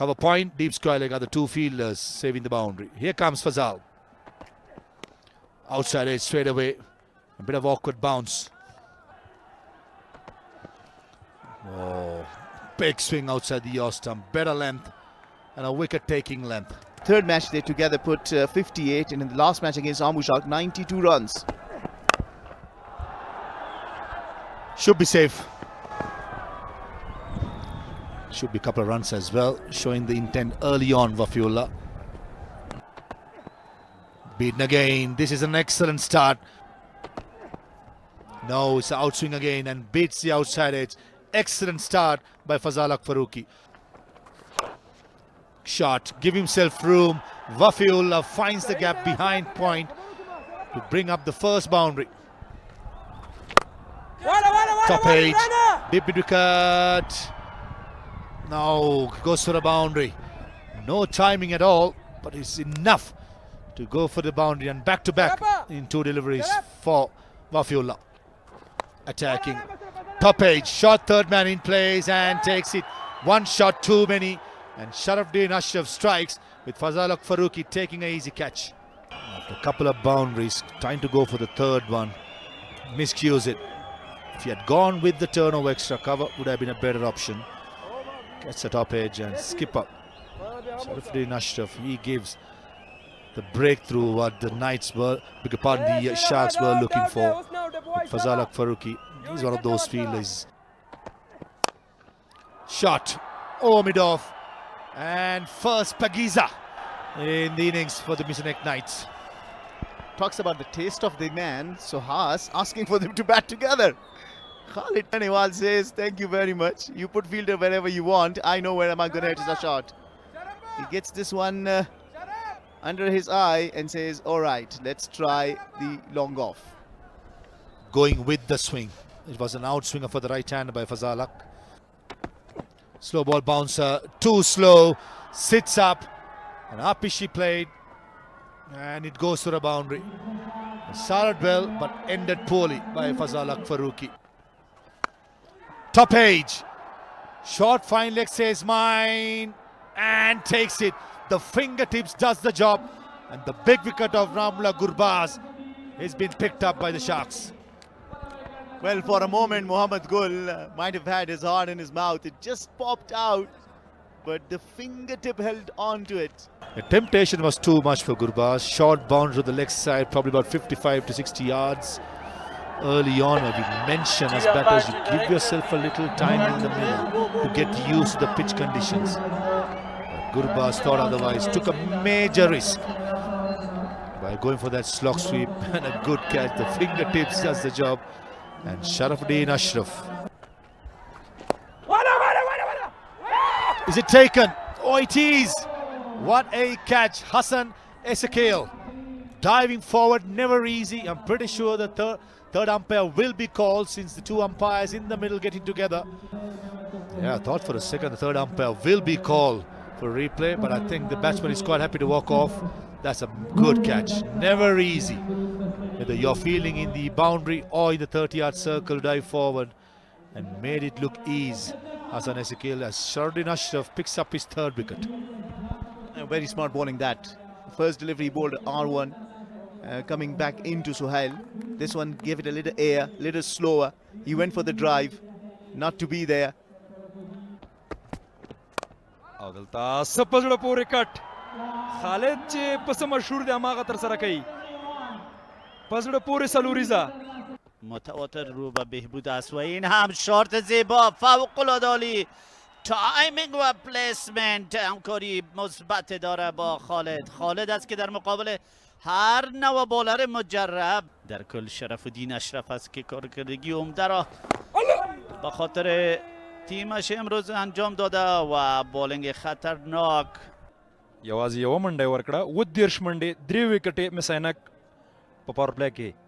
Cover point, deep square leg are the two fielders saving the boundary. Here comes Fazal. Outside edge straight away. A bit of awkward bounce. Oh, big swing outside the yaw stump. Better length and a wicket-taking length. Third match they together put 58, and in the last match against Amushak, 92 runs. Should be safe. Should be a couple of runs as well, showing the intent early on, Wafiullah. Beaten again. This is an excellent start. No, it's an outswing again and beats the outside edge. Excellent start by Fazal Haq Farooqi. Shot, give himself room. Wafiullah finds the gap behind point to bring up the first boundary. Top edge, deep wicket. No, goes for the boundary. No timing at all, but it's enough to go for the boundary, and back to back in two deliveries for Wafiullah. Attacking. Top edge, shot, third man in place and takes it. One shot too many, and Sharafuddin Ashraf strikes with Fazal Haq Farooqi taking an easy catch. After a couple of boundaries, trying to go for the third one. Miscues it. If he had gone with the turnover extra cover, would have been a better option. Gets the top edge and skip up. Sharafuddin Ashraf, he gives the breakthrough what the Knights were, the Sharks were looking for. With Fazal Haq Farooqi, he's one of those fielders. Shot, mid-off, and first Pagiza in the innings for the Misanek Knights. Talks about the taste of the man, Sohas, asking for them to bat together. Khalid Anewal says, thank you very much. You put fielder wherever you want. I know where am I going to hit a shot. He gets this one under his eye and says, all right, let's try the long off. Going with the swing. It was an outswinger for the right hander by Fazal Haq. Slow ball bouncer, too slow, sits up, and up is she played, and it goes to the boundary. It started well, but ended poorly by Fazal Haq Farooqi. Top edge, short fine leg says mine, and takes it. The fingertips does the job, and the big wicket of Rahmullah Gurbaz has been picked up by the Sharks. Well, for a moment, Mohammad Gul might have had his heart in his mouth. It just popped out, but the fingertip held on to it. The temptation was too much for Gurbaz. Short bounce to the leg side, probably about 55 to 60 yards. Early on, we mentioned as batters, you give yourself a little time in the middle to get used to the pitch conditions. But Gurbaz thought otherwise, took a major risk by going for that slog sweep and a good catch. The fingertips does the job. And Sharafuddin Ashraf. Is it taken? Oh, it is. What a catch. Hassan Ezekiel diving forward, never easy. I'm pretty sure the third umpire will be called, since the two umpires in the middle getting together. Yeah, I thought for a second the third umpire will be called for a replay, but I think the batsman is quite happy to walk off. That's a good catch. Never easy. Whether you're fielding in the boundary or in the 30-yard circle, dive forward and made it look easy. Hassan Ezekiel, as Sharafuddin Ashraf picks up his third wicket. Very smart bowling that. First delivery bowled R1, coming back into Sohail. This one gave it a little air, little slower. He went for the drive, not to be there. Adalta sapazda pore cut. Khalid che pas mashhur de amaga tar sara kai. پزړه پورې سلوریزا متواتر رو به بهبود است و این هم شارت زیبا فوق العاده عالی، تایمینگ و پلیسمنت همکاری مثبت داره با خالد است که در مقابل هر نوع بالر مجرب در کل شرفالدین اشرف است که کارکردگی عمده را به خاطر تیمش امروز انجام داده و بالینگ خطرناک. یوازې یو منډه ورکړه و 13 منډې 3 وکټې مسینک په پاور پلی کې